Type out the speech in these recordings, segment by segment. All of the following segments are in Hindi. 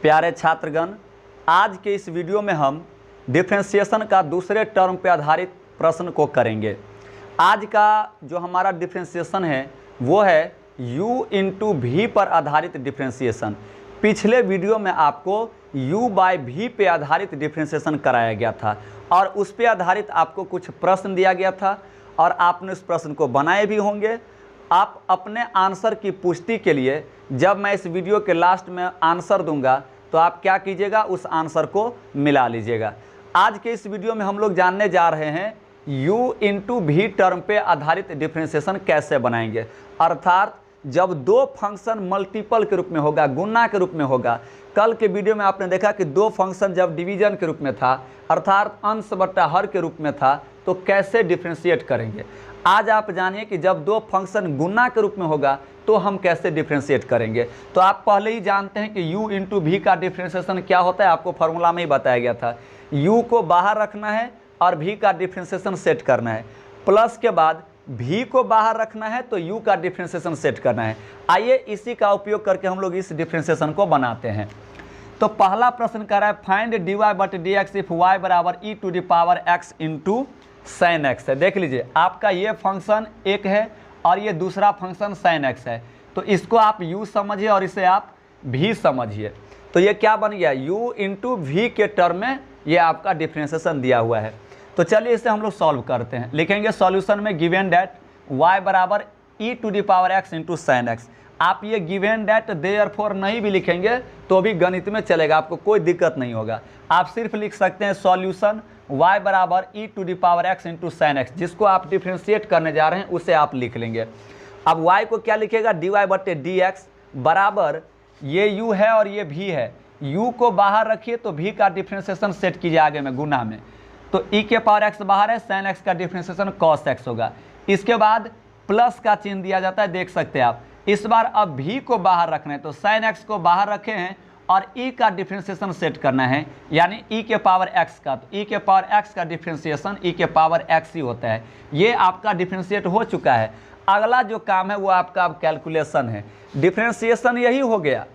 प्यारे छात्रगण, आज के इस वीडियो में हम डिफरेंशिएशन का दूसरे टर्म पर आधारित प्रश्न को करेंगे। आज का जो हमारा डिफरेंशिएशन है वो है u इंटू वी पर आधारित डिफरेंशिएशन। पिछले वीडियो में आपको u बाय वी पे आधारित डिफरेंशिएशन कराया गया था और उस पे आधारित आपको कुछ प्रश्न दिया गया था और आपने उस प्रश्न को बनाए भी होंगे। आप अपने आंसर की पुष्टि के लिए जब मैं इस वीडियो के लास्ट में आंसर दूंगा तो आप क्या कीजिएगा, उस आंसर को मिला लीजिएगा। आज के इस वीडियो में हम लोग जानने जा रहे हैं u इंटू वी टर्म पे आधारित डिफरेंशिएशन कैसे बनाएंगे। अर्थात जब दो फंक्शन मल्टीपल के रूप में होगा, गुणा के रूप में होगा। कल के वीडियो में आपने देखा कि दो फंक्शन जब डिवीजन के रूप में था अर्थात अंश बट्टा हर के रूप में था तो कैसे डिफरेंशिएट करेंगे। आज आप जानिए कि जब दो फंक्शन गुणा के रूप में होगा तो हम कैसे डिफरेंशिएट करेंगे। तो आप पहले ही जानते हैं कि u इंटू वी का डिफरेंशिएशन क्या होता है, आपको फार्मूला में ही बताया गया था। u को बाहर रखना है और v का डिफरेंशिएशन सेट करना है, प्लस के बाद v को बाहर रखना है तो u का डिफरेंशिएशन सेट करना है। आइए इसी का उपयोग करके हम लोग इस डिफरेंशिएशन को बनाते हैं। तो पहला प्रश्न कर रहा है find dy by dx if y बराबर e to the power x into sine x है। देख लीजिए, आपका ये फंक्शन एक है और ये दूसरा फंक्शन साइन एक्स है। तो इसको आप u समझिए और इसे आप v समझिए। तो ये क्या बन गया, u इंटू वी के टर्म में ये आपका डिफरेंशिएशन दिया हुआ है। तो चलिए इसे हम लोग सॉल्व करते हैं। लिखेंगे सॉल्यूशन में गिवन डैट y बराबर e to the power x into sine x. आप ये गिवन डैट देयरफॉर नहीं भी लिखेंगे तो भी गणित में चलेगा, आपको कोई दिक्कत नहीं होगा। आप सिर्फ लिख सकते हैं सॉल्यूशन y बराबर e to the power x into sine x. जिसको आप डिफरेंशिएट करने जा रहे हैं उसे आप लिख लेंगे। अब y को क्या लिखेगा, dy बटे dx बराबर ये u है और ये v है। u को बाहर रखिए तो v का डिफरेंशिएशन सेट कीजिए आगे में गुना में। तो e के पावर x बाहर है, साइन x का डिफरेंशिएशन cos x होगा। इसके बाद प्लस का चिन्ह दिया जाता है, देख सकते हैं आप। इस बार अब v को बाहर रखना है तो साइन x को बाहर रखे हैं और e का डिफरेंशिएशन सेट करना है, यानी e के पावर x का। तो e के पावर x का डिफरेंशिएशन e के पावर x ही होता है। ये आपका डिफरेंशिएट हो चुका है। अगला जो काम है वो आपका अब कैलकुलेशन है। डिफरेंशिएशन यही हो गया,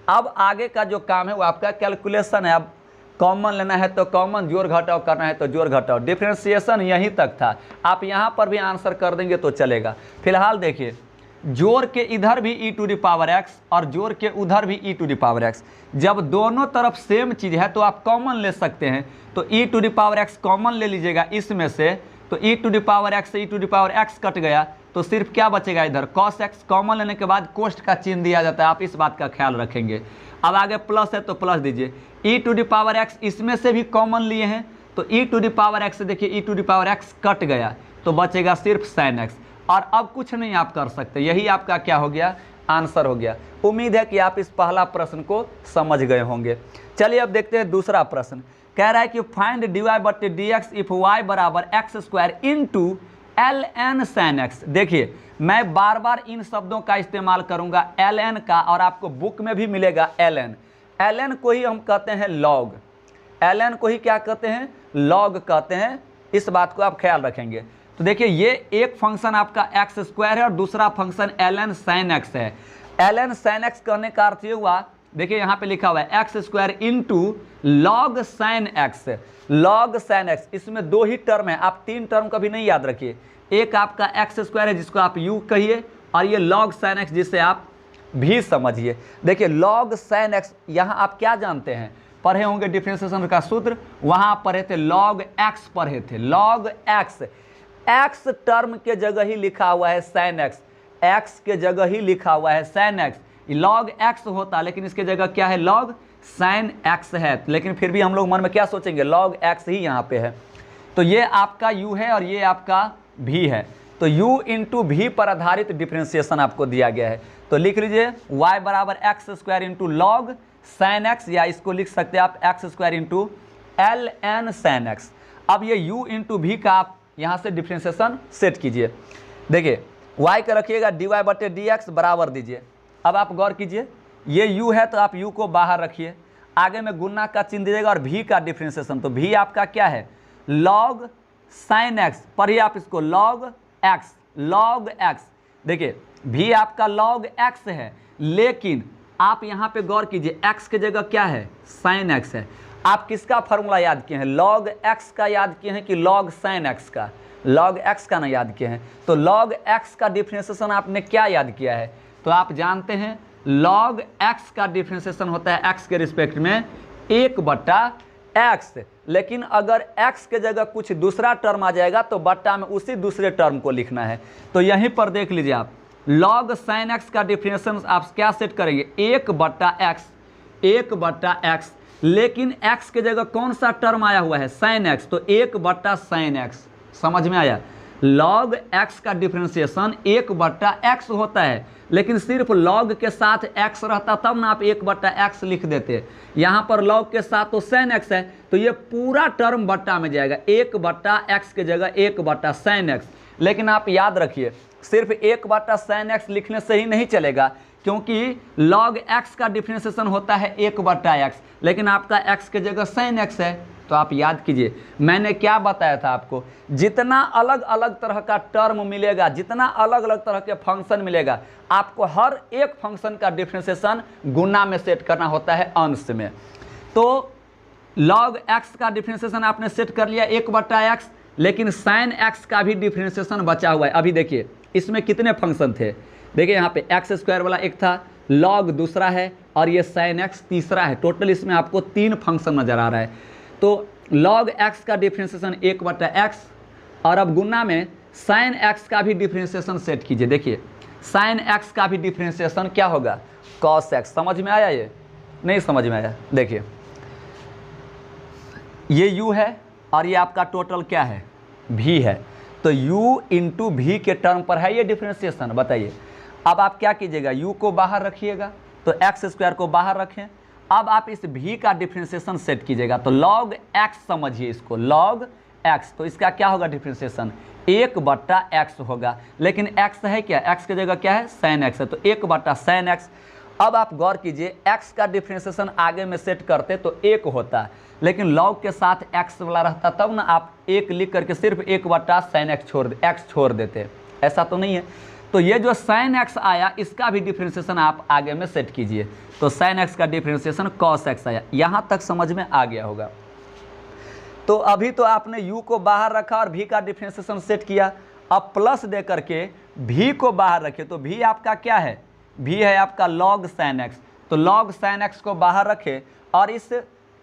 अब आगे का जो काम है वो आपका कैलकुलेशन है। अब कॉमन लेना है तो कॉमन, जोड़ घटाव करना है तो जोड़ घटाव। डिफरेंशिएशन यहीं तक था, आप यहाँ पर भी आंसर कर देंगे तो चलेगा। फिलहाल देखिए, जोड़ के इधर भी e to the power x और जोड़ के उधर भी e to the power x। जब दोनों तरफ सेम चीज़ है तो आप कॉमन ले सकते हैं। तो e to the power x common ले लीजिएगा इसमें से, तो e to the power x से e to the power x cut गया तो सिर्फ क्या बचेगा, इधर cos x। कॉमन लेने के बाद कोष्ट का चिन्ह दिया जाता है, आप इस बात का ख्याल रखेंगे। अब आगे प्लस है तो प्लस दीजिए। e to the power x इसमें से भी कॉमन लिए हैं तो e to the power x से देखिए e to the power x cut गया तो बचेगा सिर्फ साइन x। और अब कुछ नहीं आप कर सकते, यही आपका क्या हो गया, आंसर हो गया। उम्मीद है कि आप इस पहला प्रश्न को समझ गए होंगे। चलिए अब देखते हैं दूसरा प्रश्न। कह रहा है कि फाइंड dy बटे dx इफ y बराबर x square into ln sine x. देखिए, मैं बार बार इन शब्दों का इस्तेमाल करूंगा ln का, और आपको बुक में भी मिलेगा ln। ln को ही हम कहते हैं log, ln को ही क्या कहते हैं, log कहते हैं। इस बात को आप ख्याल रखेंगे। तो देखिए, ये एक फंक्शन आपका एक्स स्क्वायर है और दूसरा फंक्शन ln साइन एक्स है। ln साइन एक्स कहने का अर्थ ये हुआ, देखिए यहाँ पे लिखा हुआ है x square into log sine x. Log sine x, इसमें दो ही टर्म है, आप तीन टर्म कभी नहीं याद रखिए। एक आपका एक्स स्क्वायर है जिसको आप u कहिए, और ये लॉग साइन एक्स जिसे आप भी समझिए। देखिए लॉग साइन एक्स, यहाँ आप क्या जानते हैं, पढ़े होंगे डिफरेंशिएशन का सूत्र, वहाँ पढ़े थे लॉग एक्स, पढ़े थे लॉग एक्स। एक्स टर्म के जगह ही लिखा हुआ है साइन एक्स, एक्स के जगह ही लिखा हुआ है साइन एक्स। लॉग एक्स होता लेकिन इसके जगह क्या है, लॉग साइन एक्स है। लेकिन फिर भी हम लोग मन में क्या सोचेंगे, लॉग एक्स ही यहाँ पे है। तो ये आपका u है और ये आपका v है। तो u इंटू वी पर आधारित डिफरेंशिएशन आपको दिया गया है। तो लिख लीजिए y बराबर x square into log sine x, या इसको लिख सकते हैं आप x square into ln sine x. अब ये u इंटू वी का आप यहाँ से डिफरेंशिएशन सेट कीजिए। देखिए y का रखिएगा dy बटे dx बराबर दीजिए। अब आप गौर कीजिए, ये u है तो आप u को बाहर रखिए, आगे में गुना का चिन्ह दीजिएगा और v का डिफरेंशिएशन। तो v आपका क्या है, log साइन x, पढ़िए आप इसको log x, log x। देखिए v आपका log x है, लेकिन आप यहाँ पे गौर कीजिए, x की जगह क्या है, sin x है। आप किसका फॉर्मूला याद किए हैं, log x का याद किए हैं कि log sin x का, log x का ना याद किए हैं। तो log x का डिफरेंशिएशन आपने क्या याद किया है, तो आप जानते हैं log x का डिफरेंशिएशन होता है x के रिस्पेक्ट में 1/x। लेकिन अगर x के जगह कुछ दूसरा टर्म आ जाएगा तो बट्टा में उसी दूसरे टर्म को लिखना है। तो यहीं पर देख लीजिए आप, log sin x का डिफरेंशिएशन आप क्या सेट करेंगे, 1/x, 1/x। लेकिन x के जगह कौन सा टर्म आया हुआ है, sin x, तो 1/sin x। समझ में आया, log x का डिफरेंशिएशन 1/x होता है, लेकिन सिर्फ log के साथ x रहता तब ना आप 1/x लिख देते। यहाँ पर log के साथ तो sin x है, तो ये पूरा टर्म बट्टा में जाएगा, 1/x के जगह 1/sin x। लेकिन आप याद रखिए, सिर्फ 1/sin x लिखने से ही नहीं चलेगा, क्योंकि log x का डिफरेंशिएशन होता है 1/x, लेकिन आपका x के जगह sin x है। तो आप याद कीजिए, मैंने क्या बताया था आपको, जितना अलग अलग तरह का टर्म मिलेगा, जितना अलग अलग तरह के फंक्शन मिलेगा, आपको हर एक फंक्शन का डिफरेंशिएशन गुना में सेट करना होता है, अंश में। तो log x का डिफरेंशिएशन आपने सेट कर लिया 1/x, लेकिन sin x का भी डिफरेंशिएशन बचा हुआ है। अभी देखिए इसमें कितने फंक्शन थे, देखिए यहाँ पे x² वाला एक था, log दूसरा है, और ये sin x तीसरा है। टोटल इसमें आपको 3 फंक्शन नजर आ रहा है। तो log x का डिफरेंशिएशन 1/x, और अब गुना में sin x का भी डिफरेंशिएशन सेट कीजिए। देखिए sin x का भी डिफरेंशिएशन क्या होगा, cos x। समझ में आया, ये नहीं समझ में आया, देखिए ये u है और ये आपका टोटल क्या है, v है। तो u इंटू v के टर्म पर है ये डिफरेंशिएशन। बताइए अब आप क्या कीजिएगा, u को बाहर रखिएगा, तो x² को बाहर रखें। अब आप इस v का डिफरेंशिएशन सेट कीजिएगा, तो log x समझिए इसको, log x, तो इसका क्या होगा डिफरेंशिएशन, 1/x होगा। लेकिन x है क्या, x की जगह क्या है, sin x है, तो 1/sin x। अब आप गौर कीजिए, x का डिफरेंशिएशन आगे में सेट करते तो 1 होता, लेकिन log के साथ x वाला रहता, तब ना आप 1 लिख करके सिर्फ 1/sin x छोड़ देते, ऐसा तो नहीं है। तो ये जो sin x आया, इसका भी डिफरेंशिएशन आप आगे में सेट कीजिए, तो sin x का डिफरेंशिएशन cos x आया। यहाँ तक समझ में आ गया होगा। तो अभी तो आपने u को बाहर रखा और v का डिफरेंशिएशन सेट किया, अब प्लस दे करके v को बाहर रखे, तो v आपका क्या है, v है आपका log sin x। तो log sin x को बाहर रखे और इस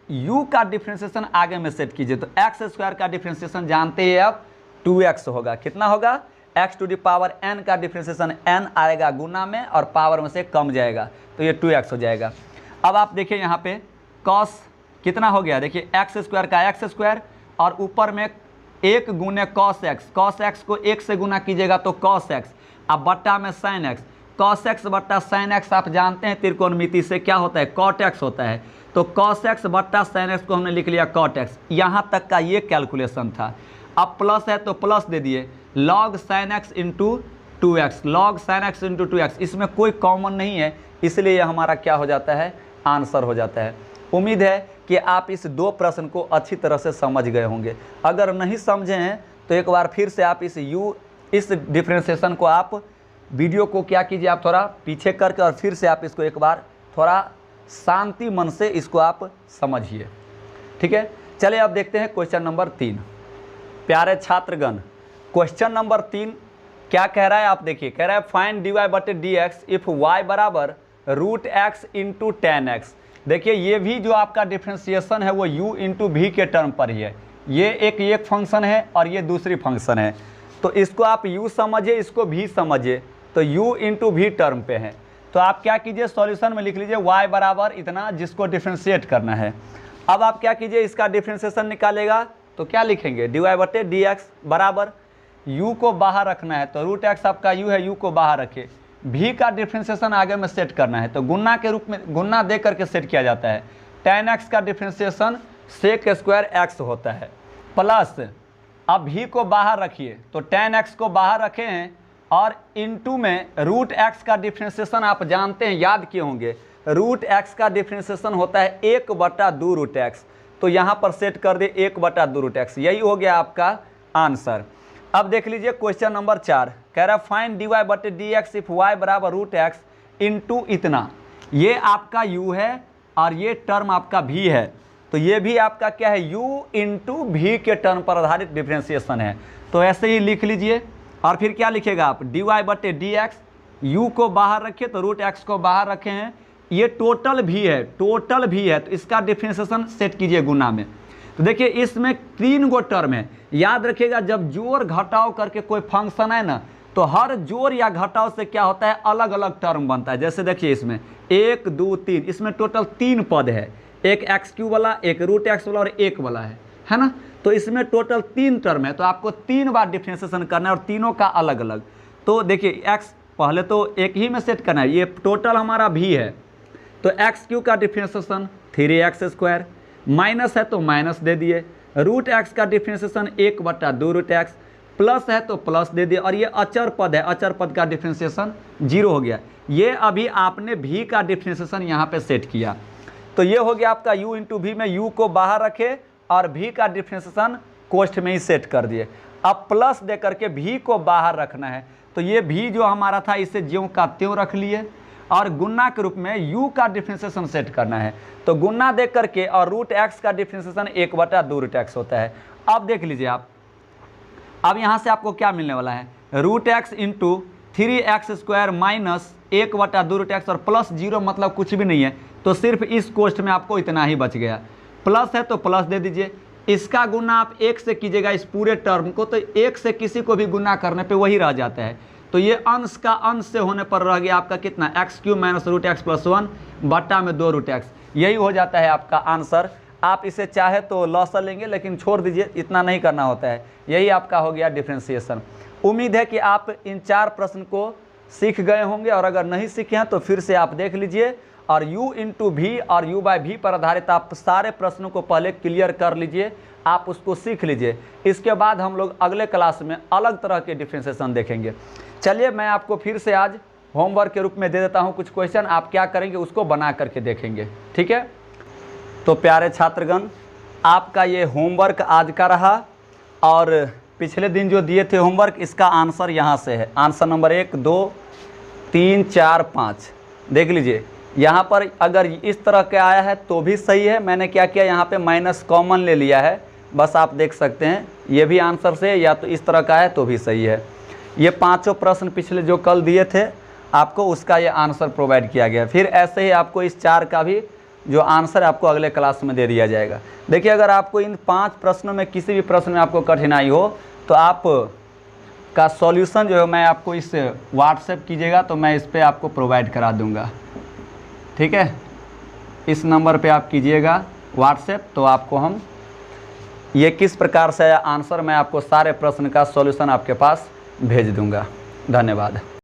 u का डिफरेंशिएशन आगे में सेट कीजिए, तो x² का डिफरेंशिएशन जानते हैं अब 2x होगा। कितना होगा, x to the power n का डिफरेंशिएशन n आएगा गुना में और पावर में से कम जाएगा, तो ये 2x हो जाएगा। अब आप देखिए यहाँ पे cos कितना हो गया, देखिए x² का x² और ऊपर में 1 गुने cos x को 1 से गुना कीजिएगा तो cos x, अब बट्टा में sin x, cos x बट्टा sin x आप जानते हैं त्रिकोणमिति से क्या होता है, cot x होता है। तो cos x बट्टा sin x को हमने लिख लिया cot x। यहाँ तक का ये कैलकुलेशन था। अब प्लस है तो प्लस दे दिए, log sin x into 2x, log sin x into 2x, इसमें कोई कॉमन नहीं है, इसलिए यह हमारा क्या हो जाता है, आंसर हो जाता है। उम्मीद है कि आप इस 2 प्रश्न को अच्छी तरह से समझ गए होंगे। अगर नहीं समझे हैं तो एक बार फिर से आप इस डिफरेंशिएशन को आप वीडियो को क्या कीजिए, आप थोड़ा पीछे करके और फिर से आप इसको एक बार थोड़ा शांति मन से इसको आप समझिए। ठीक है, चलिए अब देखते हैं क्वेश्चन नंबर 3। प्यारे छात्रगण, क्वेश्चन नंबर 3 क्या कह रहा है, आप देखिए, कह रहा है फाइंड dy/dx इफ y बराबर √x इंटू tan x। देखिए ये भी जो आपका डिफरेंशिएशन है वो u इंटू v के टर्म पर ही है। ये एक फंक्शन है और ये दूसरी फंक्शन है, तो इसको आप u समझिए, इसको v समझिए, तो u इंटू v टर्म पे है। तो आप क्या कीजिए, सॉल्यूशन में लिख लीजिए y बराबर इतना, जिसको डिफरेंशिएट करना है। अब आप क्या कीजिए, इसका डिफरेंशिएशन निकालेगा तो क्या लिखेंगे, dy/dx बराबर u को बाहर रखना है, तो √x आपका u है, u को बाहर रखे, v का डिफरेंशिएशन आगे में सेट करना है, तो गुना के रूप में गुना दे करके सेट किया जाता है। tan x का डिफरेंशिएशन sec² x होता है, प्लस अब v को बाहर रखिए, तो tan x को बाहर रखे हैं और इनटू में √x का डिफरेंशिएशन आप जानते हैं, याद किए होंगे, √x का डिफरेंशिएशन होता है 1/2√x, तो यहाँ पर सेट कर दे 1/2√x, यही हो गया आपका आंसर। अब देख लीजिए क्वेश्चन नंबर 4, कह रहा है फाइंड dy/dx इफ y बराबर √x इंटू इतना। ये आपका u है और ये टर्म आपका v है, तो ये भी आपका क्या है, u इंटू वी के टर्म पर आधारित डिफ्रेंसिएशन है। तो ऐसे ही लिख लीजिए और फिर क्या लिखेगा आप, dy बटे डी एक्स, यू को बाहर रखिए तो रूट एक्स को बाहर रखे हैं, ये टोटल भी है, टोटल भी है, तो इसका डिफ्रेंसिएशन सेट कीजिए गुना में। तो देखिए इसमें 3 गो टर्म है, याद रखिएगा जब जोड़ घटाव करके कोई फंक्शन है ना, तो हर जोड़ या घटाव से क्या होता है, अलग अलग टर्म बनता है। जैसे देखिए इसमें 1 2 3, इसमें टोटल 3 पद है, एक एक्स क्यू वाला, एक रूट एक्स वाला और एक वाला है ना। तो इसमें टोटल 3 टर्म है, तो आपको 3 बार डिफ्रेंसिएशन करना है और तीनों का अलग अलग। तो देखिए एक्स पहले तो एक ही में सेट करना है, ये टोटल हमारा भी है, तो एक्स क्यू का डिफ्रेंसिएशन 3x², माइनस है तो माइनस दे दिए, रूट एक्स का डिफ्रेंसिएशन 1/2 रूट एक्स, प्लस है तो प्लस दे दिए, और ये अचर पद है, अचर पद का डिफ्रेंसिएशन 0 हो गया। ये अभी आपने भी का डिफ्रेंसिएशन यहाँ पे सेट किया, तो ये हो गया आपका u इंटू वी में u को बाहर रखे और v का डिफ्रेंसिएशन कोष्ठ में ही सेट कर दिए। अब प्लस दे करके v को बाहर रखना है, तो ये v जो हमारा था इसे ज्यों का त्यों रख लिए, और गुना के रूप में u का डिफ्रेंसिएशन सेट करना है, तो गुना दे करके और रूट एक्स का डिफ्रेंसिएशन 1/2 रूट एक्स होता है। अब देख लीजिए आप, अब यहाँ से आपको क्या मिलने वाला है, root x into 3x² minus 1/2 root x और प्लस 0 मतलब कुछ भी नहीं है, तो सिर्फ इस कोष्ठ में आपको इतना ही बच गया। प्लस है तो प्लस दे दीजिए, इसका गुना आप 1 से कीजिएगा इस पूरे टर्म को, तो 1 से किसी को भी गुना करने पे वही रह जाता है, तो ये अंश का अंश से होने पर रह गया आपका कितना, x³ minus root x plus 1 बट्टा में 2 रूट एक्स, यही हो जाता है आपका आंसर। आप इसे चाहे तो लॉसर लेंगे लेकिन छोड़ दीजिए, इतना नहीं करना होता है, यही आपका हो गया डिफ्रेंसिएशन। उम्मीद है कि आप इन 4 प्रश्न को सीख गए होंगे, और अगर नहीं सीखे हैं तो फिर से आप देख लीजिए, और u इंटू वी और u/v पर आधारित आप सारे प्रश्नों को पहले क्लियर कर लीजिए, आप उसको सीख लीजिए। इसके बाद हम लोग अगले क्लास में अलग तरह के डिफ्रेंसिएशन देखेंगे। चलिए मैं आपको फिर से आज होमवर्क के रूप में दे देता हूं कुछ क्वेश्चन, आप क्या करेंगे उसको बना करके देखेंगे, ठीक है। तो प्यारे छात्रगण, आपका ये होमवर्क आज का रहा, और पिछले दिन जो दिए थे होमवर्क, इसका आंसर यहाँ से है, आंसर नंबर 1 2 3 4 5 देख लीजिए। यहाँ पर अगर इस तरह का आया है तो भी सही है, मैंने क्या किया यहाँ पे माइनस कॉमन ले लिया है, बस आप देख सकते हैं ये भी आंसर से, या तो इस तरह का है तो भी सही है। ये 5 प्रश्न पिछले जो कल दिए थे आपको, उसका ये आंसर प्रोवाइड किया गया। फिर ऐसे ही आपको इस 4 का भी जो आंसर आपको अगले क्लास में दे दिया जाएगा। देखिए अगर आपको इन 5 प्रश्नों में किसी भी प्रश्न में आपको कठिनाई हो तो आप का सॉल्यूशन जो है मैं आपको इस व्हाट्सएप कीजिएगा, तो मैं इस पर आपको प्रोवाइड करा दूंगा, ठीक है। इस नंबर पे आप कीजिएगा व्हाट्सएप, तो आपको हम ये किस प्रकार से आंसर, मैं आपको सारे प्रश्न का सॉल्यूशन आपके पास भेज दूंगा। धन्यवाद।